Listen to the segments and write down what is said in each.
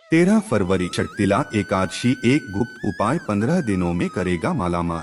13 फरवरी षटतिला एकादशी एक गुप्त उपाय 15 दिनों में करेगा मालामाल।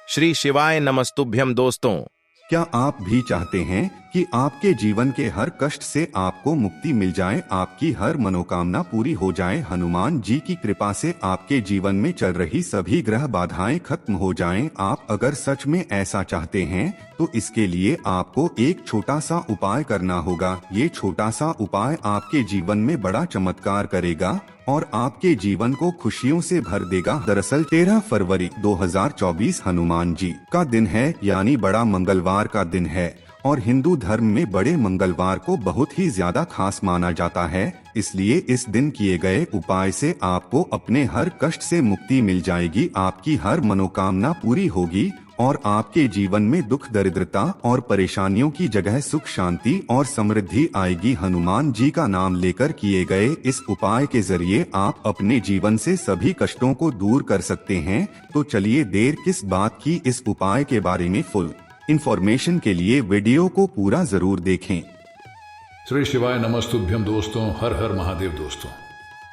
श्री शिवाय नमस्तुभ्यम। दोस्तों, क्या आप भी चाहते हैं कि आपके जीवन के हर कष्ट से आपको मुक्ति मिल जाए, आपकी हर मनोकामना पूरी हो जाए, हनुमान जी की कृपा से आपके जीवन में चल रही सभी ग्रह बाधाएं खत्म हो जाएं? आप अगर सच में ऐसा चाहते हैं तो इसके लिए आपको एक छोटा सा उपाय करना होगा। ये छोटा सा उपाय आपके जीवन में बड़ा चमत्कार करेगा और आपके जीवन को खुशियों से भर देगा। दरअसल 13 फरवरी 2024 हनुमान जी का दिन है, यानी बड़ा मंगलवार का दिन है और हिंदू धर्म में बड़े मंगलवार को बहुत ही ज्यादा खास माना जाता है। इसलिए इस दिन किए गए उपाय से आपको अपने हर कष्ट से मुक्ति मिल जाएगी, आपकी हर मनोकामना पूरी होगी और आपके जीवन में दुख दरिद्रता और परेशानियों की जगह सुख शांति और समृद्धि आएगी। हनुमान जी का नाम लेकर किए गए इस उपाय के जरिए आप अपने जीवन से सभी कष्टों को दूर कर सकते हैं। तो चलिए देर किस बात की, इस उपाय के बारे में फुल इंफॉर्मेशन के लिए वीडियो को पूरा जरूर देखें। श्री शिवाय नमस्तुभ्यम। दोस्तों, हर हर महादेव। दोस्तों,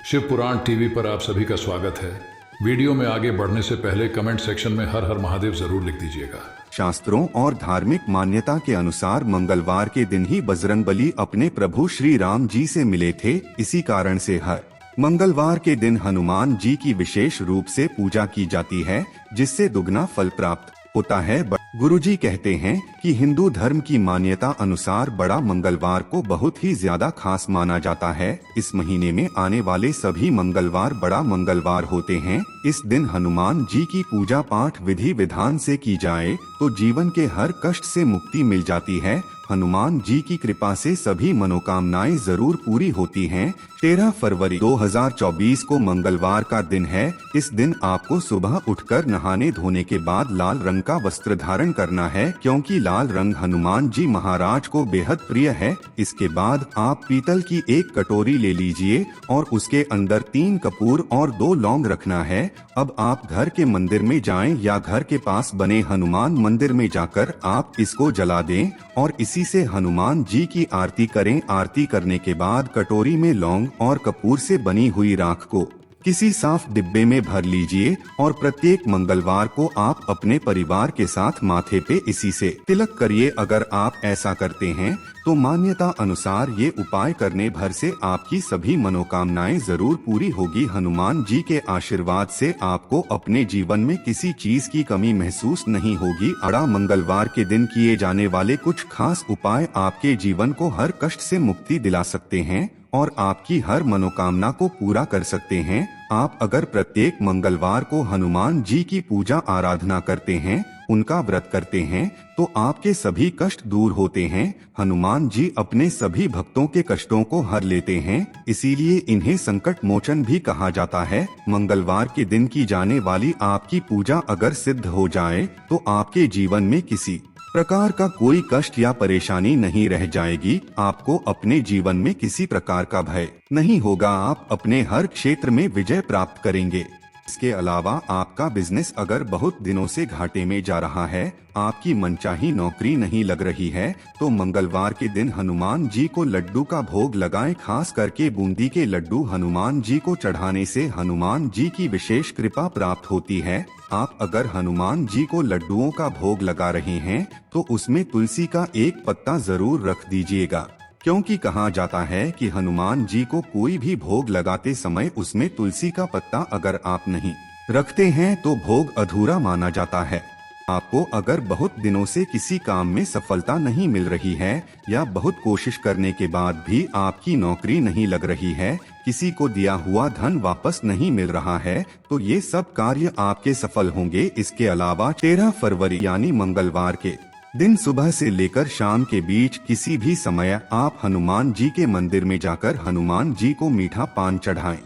शिव पुराण टीवी पर आप सभी का स्वागत है। वीडियो में आगे बढ़ने से पहले कमेंट सेक्शन में हर हर महादेव जरूर लिख दीजिएगा। शास्त्रों और धार्मिक मान्यता के अनुसार मंगलवार के दिन ही बजरंगबली अपने प्रभु श्री राम जी से मिले थे। इसी कारण से हर मंगलवार के दिन हनुमान जी की विशेष रूप से पूजा की जाती है, जिससे दुगना फल प्राप्त होता है। गुरुजी कहते हैं कि हिंदू धर्म की मान्यता अनुसार बड़ा मंगलवार को बहुत ही ज्यादा खास माना जाता है। इस महीने में आने वाले सभी मंगलवार बड़ा मंगलवार होते हैं। इस दिन हनुमान जी की पूजा पाठ विधि विधान से की जाए तो जीवन के हर कष्ट से मुक्ति मिल जाती है। हनुमान जी की कृपा से सभी मनोकामनाएं जरूर पूरी होती हैं। 13 फरवरी 2024 को मंगलवार का दिन है। इस दिन आपको सुबह उठकर नहाने धोने के बाद लाल रंग का वस्त्र धारण करना है, क्योंकि लाल रंग हनुमान जी महाराज को बेहद प्रिय है। इसके बाद आप पीतल की एक कटोरी ले लीजिए और उसके अंदर 3 कपूर और 2 लौंग रखना है। अब आप घर के मंदिर में जाएं या घर के पास बने हनुमान मंदिर में जाकर आप इसको जला दें और इसी से हनुमान जी की आरती करें। आरती करने के बाद कटोरी में लौंग और कपूर से बनी हुई राख को किसी साफ डिब्बे में भर लीजिए और प्रत्येक मंगलवार को आप अपने परिवार के साथ माथे पे इसी से तिलक करिए। अगर आप ऐसा करते हैं तो मान्यता अनुसार ये उपाय करने भर से आपकी सभी मनोकामनाएं जरूर पूरी होगी। हनुमान जी के आशीर्वाद से आपको अपने जीवन में किसी चीज की कमी महसूस नहीं होगी। बड़ा मंगलवार के दिन किए जाने वाले कुछ खास उपाय आपके जीवन को हर कष्ट से मुक्ति दिला सकते हैं और आपकी हर मनोकामना को पूरा कर सकते हैं। आप अगर प्रत्येक मंगलवार को हनुमान जी की पूजा आराधना करते हैं, उनका व्रत करते हैं, तो आपके सभी कष्ट दूर होते हैं। हनुमान जी अपने सभी भक्तों के कष्टों को हर लेते हैं, इसीलिए इन्हें संकट मोचन भी कहा जाता है। मंगलवार के दिन की जाने वाली आपकी पूजा अगर सिद्ध हो जाए तो आपके जीवन में किसी प्रकार का कोई कष्ट या परेशानी नहीं रह जाएगी। आपको अपने जीवन में किसी प्रकार का भय नहीं होगा। आप अपने हर क्षेत्र में विजय प्राप्त करेंगे। इसके अलावा आपका बिजनेस अगर बहुत दिनों से घाटे में जा रहा है, आपकी मनचाही नौकरी नहीं लग रही है, तो मंगलवार के दिन हनुमान जी को लड्डू का भोग लगाएं। खास करके बूंदी के लड्डू हनुमान जी को चढ़ाने से हनुमान जी की विशेष कृपा प्राप्त होती है। आप अगर हनुमान जी को लड्डुओं का भोग लगा रहे हैं तो उसमें तुलसी का एक पत्ता जरूर रख दीजिएगा, क्योंकि कहा जाता है कि हनुमान जी को कोई भी भोग लगाते समय उसमें तुलसी का पत्ता अगर आप नहीं रखते हैं तो भोग अधूरा माना जाता है। आपको अगर बहुत दिनों से किसी काम में सफलता नहीं मिल रही है या बहुत कोशिश करने के बाद भी आपकी नौकरी नहीं लग रही है, किसी को दिया हुआ धन वापस नहीं मिल रहा है, तो ये सब कार्य आपके सफल होंगे। इसके अलावा 13 फरवरी यानी मंगलवार के दिन सुबह से लेकर शाम के बीच किसी भी समय आप हनुमान जी के मंदिर में जाकर हनुमान जी को मीठा पान चढ़ाएं।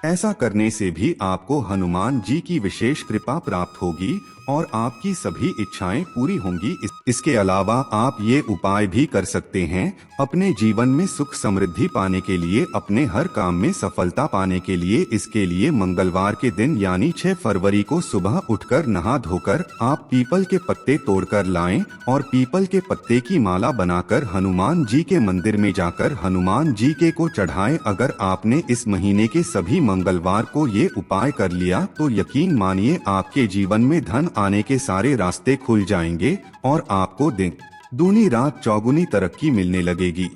ऐसा करने से भी आपको हनुमान जी की विशेष कृपा प्राप्त होगी और आपकी सभी इच्छाएं पूरी होंगी। इसके अलावा आप ये उपाय भी कर सकते हैं अपने जीवन में सुख समृद्धि पाने के लिए, अपने हर काम में सफलता पाने के लिए। इसके लिए मंगलवार के दिन यानी 6 फरवरी को सुबह उठकर नहा धोकर आप पीपल के पत्ते तोड़कर लाएं और पीपल के पत्ते की माला बनाकर हनुमान जी के मंदिर में जाकर हनुमान जी के को चढ़ाएं। अगर आपने इस महीने के सभी मंगलवार को ये उपाय कर लिया तो यकीन मानिए आपके जीवन में धन आने के सारे रास्ते खुल जाएंगे और आपको दिन दूनी रात चौगुनी तरक्की मिलने लगेगी।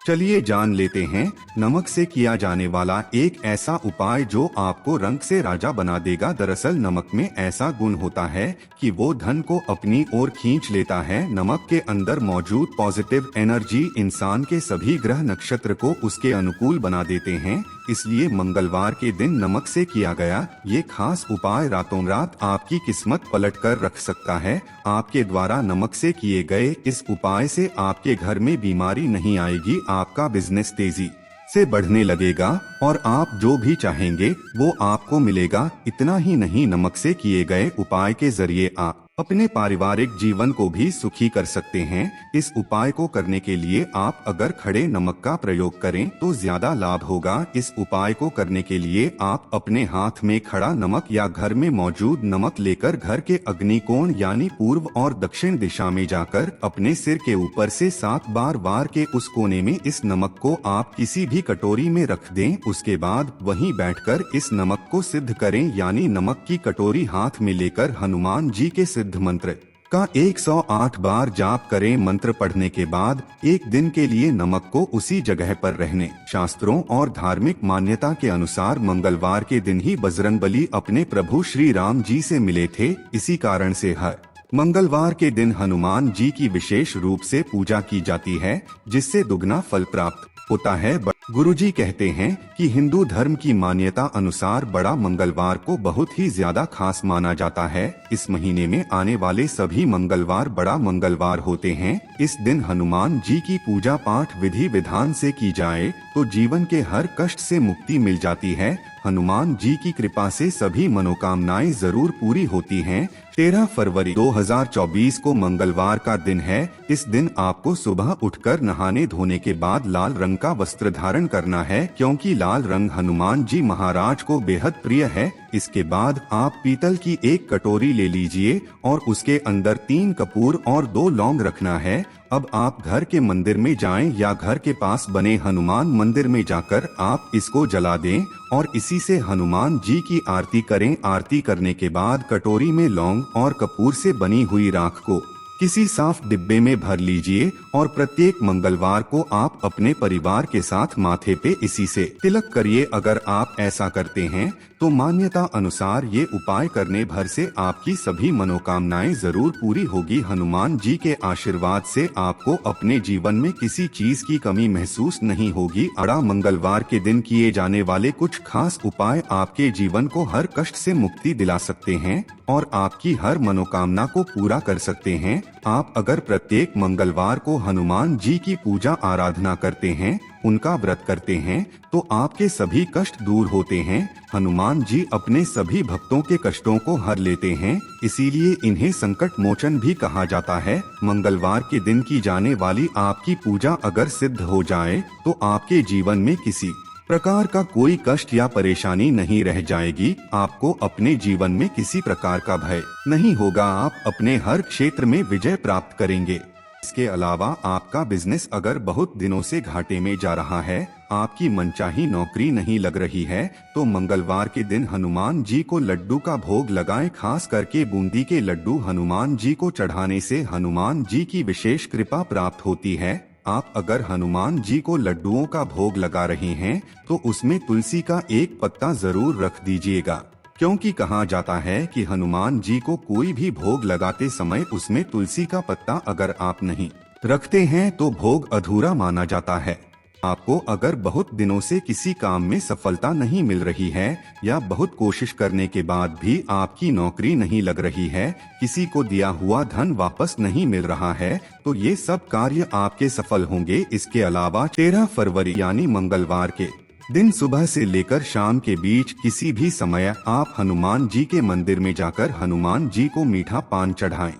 चलिए जान लेते हैं नमक से किया जाने वाला एक ऐसा उपाय जो आपको रंग से राजा बना देगा। दरअसल नमक में ऐसा गुण होता है कि वो धन को अपनी ओर खींच लेता है। नमक के अंदर मौजूद पॉजिटिव एनर्जी इंसान के सभी ग्रह नक्षत्र को उसके अनुकूल बना देते हैं। इसलिए मंगलवार के दिन नमक से किया गया ये खास उपाय रातों रात आपकी किस्मत पलट कर रख सकता है। आपके द्वारा नमक से किए गए इस उपाय से आपके घर में बीमारी नहीं आएगी, आपका बिजनेस तेजी से बढ़ने लगेगा और आप जो भी चाहेंगे वो आपको मिलेगा। इतना ही नहीं, नमक से किए गए उपाय के जरिए आप अपने पारिवारिक जीवन को भी सुखी कर सकते हैं। इस उपाय को करने के लिए आप अगर खड़े नमक का प्रयोग करें तो ज्यादा लाभ होगा। इस उपाय को करने के लिए आप अपने हाथ में खड़ा नमक या घर में मौजूद नमक लेकर घर के अग्निकोण यानी पूर्व और दक्षिण दिशा में जाकर अपने सिर के ऊपर से 7 बार वार के उस कोने में इस नमक को आप किसी भी कटोरी में रख दें। उसके बाद वहीं बैठकर इस नमक को सिद्ध करें, यानी नमक की कटोरी हाथ में लेकर हनुमान जी के सिद्ध मंत्र का 108 बार जाप करें। मंत्र पढ़ने के बाद एक दिन के लिए नमक को उसी जगह पर रहने। शास्त्रों और धार्मिक मान्यता के अनुसार मंगलवार के दिन ही बजरंगबली अपने प्रभु श्री राम जी से मिले थे। इसी कारण से हर मंगलवार के दिन हनुमान जी की विशेष रूप से पूजा की जाती है, जिससे दुगना फल प्राप्त होता है। गुरुजी कहते हैं कि हिंदू धर्म की मान्यता अनुसार बड़ा मंगलवार को बहुत ही ज्यादा खास माना जाता है। इस महीने में आने वाले सभी मंगलवार बड़ा मंगलवार होते हैं। इस दिन हनुमान जी की पूजा पाठ विधि विधान से की जाए तो जीवन के हर कष्ट से मुक्ति मिल जाती है। हनुमान जी की कृपा से सभी मनोकामनाएं जरूर पूरी होती हैं। 13 फरवरी 2024 को मंगलवार का दिन है। इस दिन आपको सुबह उठकर नहाने धोने के बाद लाल रंग का वस्त्र धारण करना है, क्योंकि लाल रंग हनुमान जी महाराज को बेहद प्रिय है। इसके बाद आप पीतल की एक कटोरी ले लीजिए और उसके अंदर 3 कपूर और 2 लौंग रखना है। अब आप घर के मंदिर में जाएं या घर के पास बने हनुमान मंदिर में जाकर आप इसको जला दें और इसी से हनुमान जी की आरती करें। आरती करने के बाद कटोरी में लौंग और कपूर से बनी हुई राख को किसी साफ डिब्बे में भर लीजिए और प्रत्येक मंगलवार को आप अपने परिवार के साथ माथे पे इसी से तिलक करिए। अगर आप ऐसा करते हैं तो मान्यता अनुसार ये उपाय करने भर से आपकी सभी मनोकामनाएं जरूर पूरी होगी। हनुमान जी के आशीर्वाद से आपको अपने जीवन में किसी चीज की कमी महसूस नहीं होगी। बड़ा मंगलवार के दिन किए जाने वाले कुछ खास उपाय आपके जीवन को हर कष्ट से मुक्ति दिला सकते हैं और आपकी हर मनोकामना को पूरा कर सकते हैं। आप अगर प्रत्येक मंगलवार को हनुमान जी की पूजा आराधना करते हैं, उनका व्रत करते हैं, तो आपके सभी कष्ट दूर होते हैं। हनुमान जी अपने सभी भक्तों के कष्टों को हर लेते हैं, इसीलिए इन्हें संकट मोचन भी कहा जाता है। मंगलवार के दिन की जाने वाली आपकी पूजा अगर सिद्ध हो जाए तो आपके जीवन में किसी प्रकार का कोई कष्ट या परेशानी नहीं रह जाएगी। आपको अपने जीवन में किसी प्रकार का भय नहीं होगा। आप अपने हर क्षेत्र में विजय प्राप्त करेंगे। इसके अलावा आपका बिजनेस अगर बहुत दिनों से घाटे में जा रहा है, आपकी मनचाही नौकरी नहीं लग रही है, तो मंगलवार के दिन हनुमान जी को लड्डू का भोग लगाएं। खास करके बूंदी के लड्डू हनुमान जी को चढ़ाने से हनुमान जी की विशेष कृपा प्राप्त होती है। आप अगर हनुमान जी को लड्डुओं का भोग लगा रहे हैं तो उसमें तुलसी का एक पत्ता जरूर रख दीजिएगा, क्योंकि कहा जाता है कि हनुमान जी को कोई भी भोग लगाते समय उसमें तुलसी का पत्ता अगर आप नहीं रखते हैं तो भोग अधूरा माना जाता है। आपको अगर बहुत दिनों से किसी काम में सफलता नहीं मिल रही है या बहुत कोशिश करने के बाद भी आपकी नौकरी नहीं लग रही है, किसी को दिया हुआ धन वापस नहीं मिल रहा है, तो ये सब कार्य आपके सफल होंगे। इसके अलावा 13 फरवरी यानी मंगलवार के दिन सुबह से लेकर शाम के बीच किसी भी समय आप हनुमान जी के मंदिर में जाकर हनुमान जी को मीठा पान चढ़ाएं।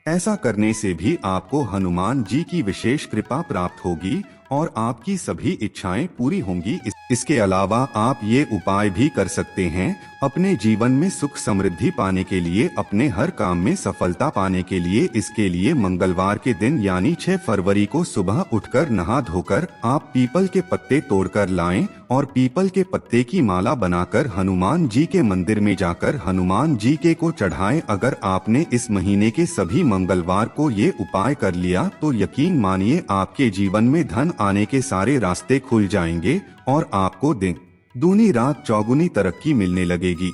ऐसा करने से भी आपको हनुमान जी की विशेष कृपा प्राप्त होगी और आपकी सभी इच्छाएं पूरी होंगी। इसके अलावा आप ये उपाय भी कर सकते हैं अपने जीवन में सुख समृद्धि पाने के लिए, अपने हर काम में सफलता पाने के लिए। इसके लिए मंगलवार के दिन यानी 6 फरवरी को सुबह उठकर नहा धोकर आप पीपल के पत्ते तोड़कर लाएं और पीपल के पत्ते की माला बनाकर हनुमान जी के मंदिर में जाकर हनुमान जी के को चढ़ाएं। अगर आपने इस महीने के सभी मंगलवार को ये उपाय कर लिया तो यकीन मानिए आपके जीवन में धन आने के सारे रास्ते खुल जाएंगे और आपको दिन दूनी रात चौगुनी तरक्की मिलने लगेगी।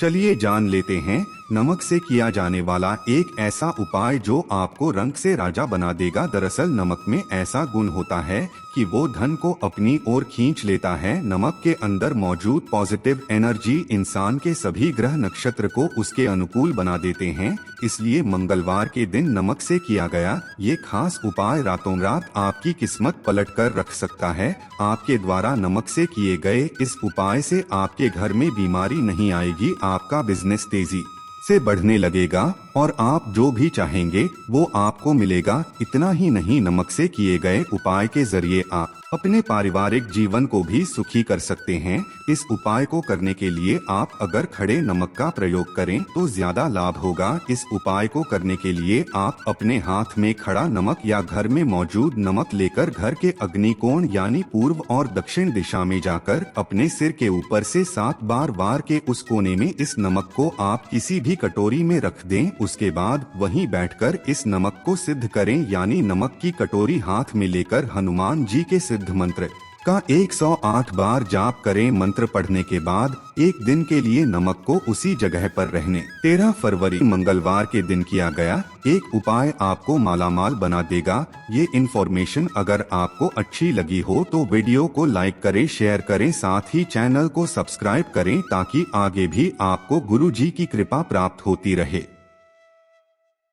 चलिए जान लेते हैं नमक से किया जाने वाला एक ऐसा उपाय जो आपको रंग से राजा बना देगा। दरअसल नमक में ऐसा गुण होता है कि वो धन को अपनी ओर खींच लेता है। नमक के अंदर मौजूद पॉजिटिव एनर्जी इंसान के सभी ग्रह नक्षत्र को उसके अनुकूल बना देते हैं। इसलिए मंगलवार के दिन नमक से किया गया ये खास उपाय रातों रात आपकी किस्मत पलट कर रख सकता है। आपके द्वारा नमक से किए गए इस उपाय से आपके घर में बीमारी नहीं आएगी, आपका बिजनेस तेजी से बढ़ने लगेगा और आप जो भी चाहेंगे वो आपको मिलेगा। इतना ही नहीं, नमक से किए गए उपाय के जरिए आप अपने पारिवारिक जीवन को भी सुखी कर सकते हैं। इस उपाय को करने के लिए आप अगर खड़े नमक का प्रयोग करें तो ज्यादा लाभ होगा। इस उपाय को करने के लिए आप अपने हाथ में खड़ा नमक या घर में मौजूद नमक लेकर घर के अग्निकोण यानी पूर्व और दक्षिण दिशा में जाकर अपने सिर के ऊपर से 7 बार वार के उस कोने में इस नमक को आप किसी भी कटोरी में रख दें। उसके बाद वहीं बैठकर इस नमक को सिद्ध करें, यानी नमक की कटोरी हाथ में लेकर हनुमान जी के सिद्ध मंत्र का 108 बार जाप करें। मंत्र पढ़ने के बाद एक दिन के लिए नमक को उसी जगह पर रहने 13 फरवरी मंगलवार के दिन किया गया एक उपाय आपको मालामाल बना देगा। ये इन्फॉर्मेशन अगर आपको अच्छी लगी हो तो वीडियो को लाइक करें, शेयर करें, साथ ही चैनल को सब्सक्राइब करें ताकि आगे भी आपको गुरु जी की कृपा प्राप्त होती रहे।